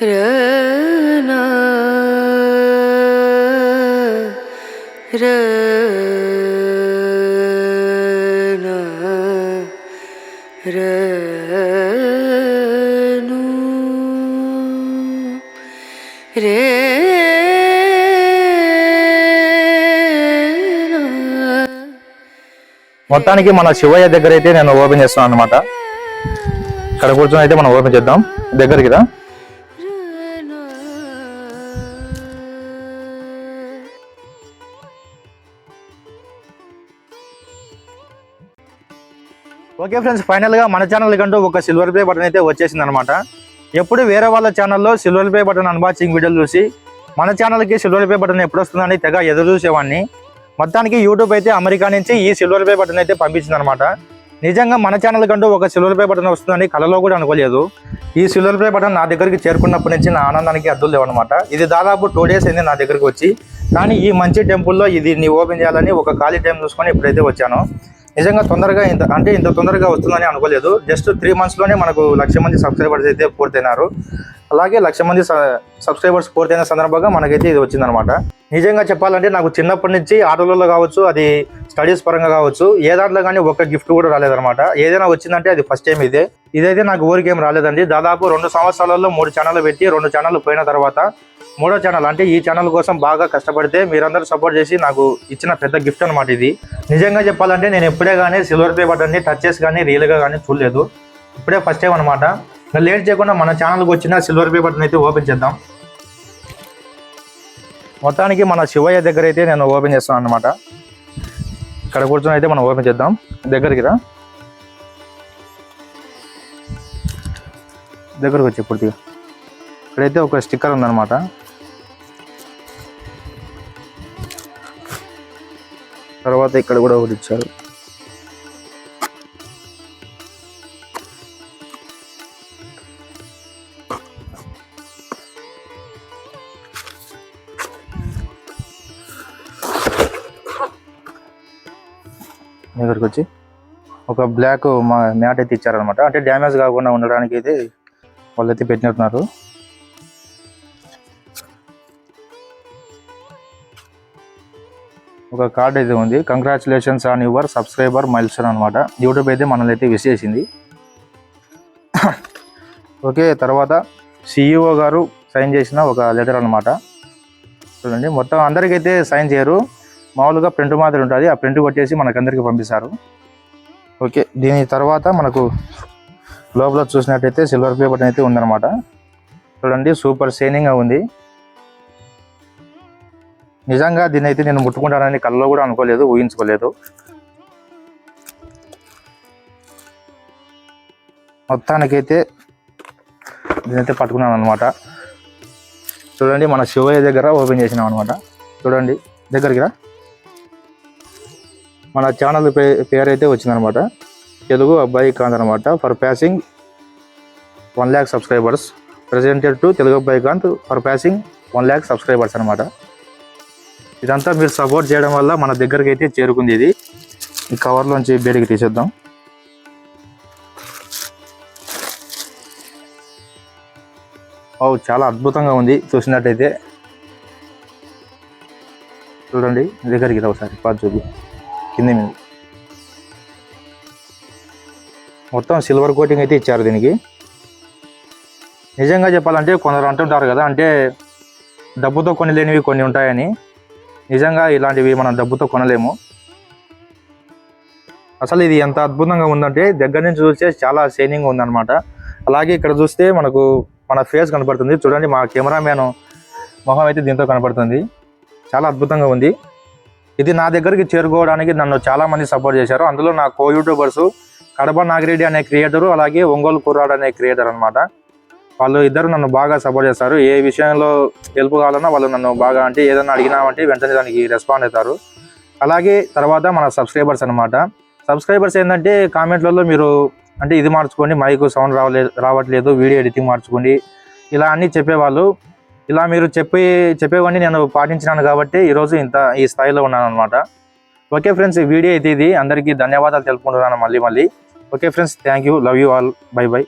రనా రనా run రే మొత్తానికి మన శివయ్య దగ్గర అయితే నేను ఓపెన్ చేస్తున్నాను అనమాట. ఇక్కడ కూర్చొని అయితే మనం ఓపెన్ చేద్దాం. దగ్గరికి రా. ఓకే ఫ్రెండ్స్, ఫైనల్గా మన ఛానల్ కంటూ ఒక సిల్వర్ ప్లే బటన్ అయితే వచ్చేసింది అనమాట. ఎప్పుడు వేరే వాళ్ళ ఛానల్లో సిల్వర్ ప్లే బటన్ అన్బాక్సింగ్ వీడియోలు చూసి మన ఛానల్కి సిల్వర్ ప్లే బటన్ ఎప్పుడు వస్తుందని తెగ ఎదురు చూసేవాడిని. మొత్తానికి యూట్యూబ్ అయితే అమెరికా నుంచి ఈ సిల్వర్ ప్లే బటన్ అయితే పంపించింది అనమాట. నిజంగా మన ఛానల్ కంటూ ఒక సిల్వర్ ప్లే బటన్ వస్తుందని కలలో కూడా అనుకోలేదు. ఈ సిల్వర్ ప్లే బటన్ నా దగ్గరికి చేరుకున్నప్పటి నుంచి నా ఆనందానికి అద్దులు లేవన్నమాట. ఇది దాదాపు 2 days అయింది నా దగ్గరికి వచ్చి. కానీ ఈ మంచి టెంపుల్లో ఇది ఓపెన్ చేయాలని ఒక ఖాళీ టైం చూసుకొని ఇప్పుడైతే వచ్చాను. నిజంగా తొందరగా ఇంత తొందరగా వస్తుందని అనుకోలేదు. జస్ట్ 3 monthsలోనే మనకు 1,00,000 మంది సబ్స్క్రైబర్స్ అయితే పూర్తయినారు. అలాగే 1,00,000 మంది సబ్స్క్రైబర్స్ పూర్తయిన సందర్భంగా మనకైతే ఇది వచ్చిందనమాట. నిజంగా చెప్పాలంటే నాకు చిన్నప్పటి నుంచి ఆటోలలో కావచ్చు, అది స్టడీస్ పరంగా కావచ్చు, ఏ దాంట్లో కానీ ఒక్క గిఫ్ట్ కూడా రాలేదనమాట. ఏదైనా వచ్చిందంటే అది ఫస్ట్ టైం ఇదైతే నాకు ఊరికేం రాలేదండి. దాదాపు 2 సంవత్సరాలలో 3 ఛానళ్ళు పెట్టి 2 ఛానళ్ళు పోయిన తర్వాత 3వ ఛానల్ అంటే ఈ ఛానల్ కోసం బాగా కష్టపడితే మీరందరూ సపోర్ట్ చేసి నాకు ఇచ్చిన పెద్ద గిఫ్ట్ అనమాట ఇది. నిజంగా చెప్పాలంటే నేను ఎప్పుడే కానీ సిల్వర్ ప్లే బటన్ని టచ్ చేసి కానీ రియల్గా కానీ చూడలేదు. ఇప్పుడే ఫస్ట్ టైం అనమాట. లేట్ చేయకుండా మన ఛానల్కి వచ్చిన సిల్వర్ ప్లే బటన్ అయితే ఓపెన్ చేద్దాం. మొత్తానికి మన శివయ్య దగ్గర అయితే నేను ఓపెన్ చేస్తాను అనమాట. ఇక్కడ కూర్చొని అయితే మనం ఓపెన్ చేద్దాం. దగ్గరికి రా. దగ్గరకు వచ్చి పూర్తిగా ఇక్కడైతే ఒక స్టిక్కర్ ఉందన్నమాట. తర్వాత ఇక్కడ కూడా ఒకటి ఇచ్చారు. దగ్గరికి వచ్చి ఒక బ్లాక్ మ్యాట్ అయితే ఇచ్చారనమాట. అంటే డ్యామేజ్ కాకుండా ఉండడానికి అయితే వాళ్ళైతే పెట్టినట్టున్నారు. ఒక కార్డ్ అయితే ఉంది. Congratulations on your subscriber milestone అనమాట. యూట్యూబ్ అయితే మనల్ని అయితే విష్ చేసింది. ఓకే, తర్వాత CEO గారు సైన్ చేసిన ఒక లెటర్ అనమాట. చూడండి, మొత్తం అందరికైతే సైన్ చేయరు, మామూలుగా ప్రింట్ మాత్రం ఉంటుంది. ఆ ప్రింట్ కొట్టేసి మనకందరికి పంపిస్తారు. ఓకే, దీని తర్వాత మనకు లోపల చూసినట్టయితే సిల్వర్ ప్లే బటన్ అయితే ఉందన్నమాట. చూడండి, సూపర్ షైనింగ్గా ఉంది. నిజంగా దీన్ని అయితే నేను ముట్టుకుంటానని కళ్ళలో కూడా అనుకోలేదు, ఊహించుకోలేదు. మొత్తానికైతే దీనైతే పట్టుకున్నాను అనమాట. చూడండి, మన శివయ్య దగ్గర ఓపెన్ చేసినాం అనమాట. చూడండి, దగ్గరికి రా. మన ఛానల్ పేరు అయితే వచ్చిందనమాట. తెలుగు అబ్బాయి కాంత్ అనమాట. For passing 1,00,000 subscribers presented to Telugu అబ్బాయి కాంత్ ఫర్ ప్యాసింగ్ 1,00,000 సబ్స్క్రైబర్స్ అనమాట. ఇదంతా మీరు సపోర్ట్ చేయడం వల్ల మన దగ్గరికి అయితే చేరుకుంది. ఇది ఈ కవర్లోంచి బయటికి తీసేద్దాం. చాలా అద్భుతంగా ఉంది చూసినట్టయితే. చూడండి, దగ్గరికి రా ఒకసారి పాటు చూపి. కింద మీద మొత్తం సిల్వర్ కోటింగ్ అయితే ఇచ్చారు దీనికి. నిజంగా చెప్పాలంటే కొందరు అంటుంటారు కదా, అంటే డబ్బుతో కొనలేనివి కొన్ని ఉంటాయని. నిజంగా ఇలాంటివి మనం డబ్బుతో కొనలేము. అసలు ఇది ఎంత అద్భుతంగా ఉందంటే దగ్గర నుంచి చూస్తే చాలా షైనింగ్ ఉందన్నమాట. అలాగే ఇక్కడ చూస్తే మనకు మన ఫేస్ కనపడుతుంది. చూడండి, మా కెమెరామ్యాన్ మొహం అయితే దీంతో కనపడుతుంది. చాలా అద్భుతంగా ఉంది. ఇది నా దగ్గరికి చేరుకోవడానికి నన్ను చాలామంది సపోర్ట్ చేశారు. అందులో నా కో యూట్యూబర్సు కడప నాగిరెడ్డి అనే క్రియేటరు, అలాగే ఒంగోలు కుర్రాడు అనే క్రియేటర్ అనమాట. వాళ్ళు ఇద్దరు నన్ను బాగా సపోర్ట్ చేస్తారు. ఏ విషయంలో హెల్ప్ కావాలన్నా వాళ్ళు నన్ను బాగా, అంటే ఏదైనా అడిగినామంటే వెంటనే దానికి రెస్పాండ్ అవుతారు. అలాగే తర్వాత మన సబ్స్క్రైబర్స్ అనమాట. సబ్స్క్రైబర్స్ ఏంటంటే కామెంట్లలో మీరు అంటే ఇది మార్చుకోండి, మైక్ సౌండ్ రావట్లేదు, వీడియో ఎడిటింగ్ మార్చుకోండి, ఇలా అన్నీ చెప్పేవాళ్ళు. ఇలా మీరు చెప్పేవన్నీ నేను పాటించినాను కాబట్టి ఈరోజు ఈ స్థాయిలో ఉన్నాను అనమాట. ఓకే ఫ్రెండ్స్, ఈ వీడియో అయితే ఇది. అందరికీ ధన్యవాదాలు తెలుపుకుంటున్నాను మళ్ళీ. Okay friends, thank you, love you all, by by.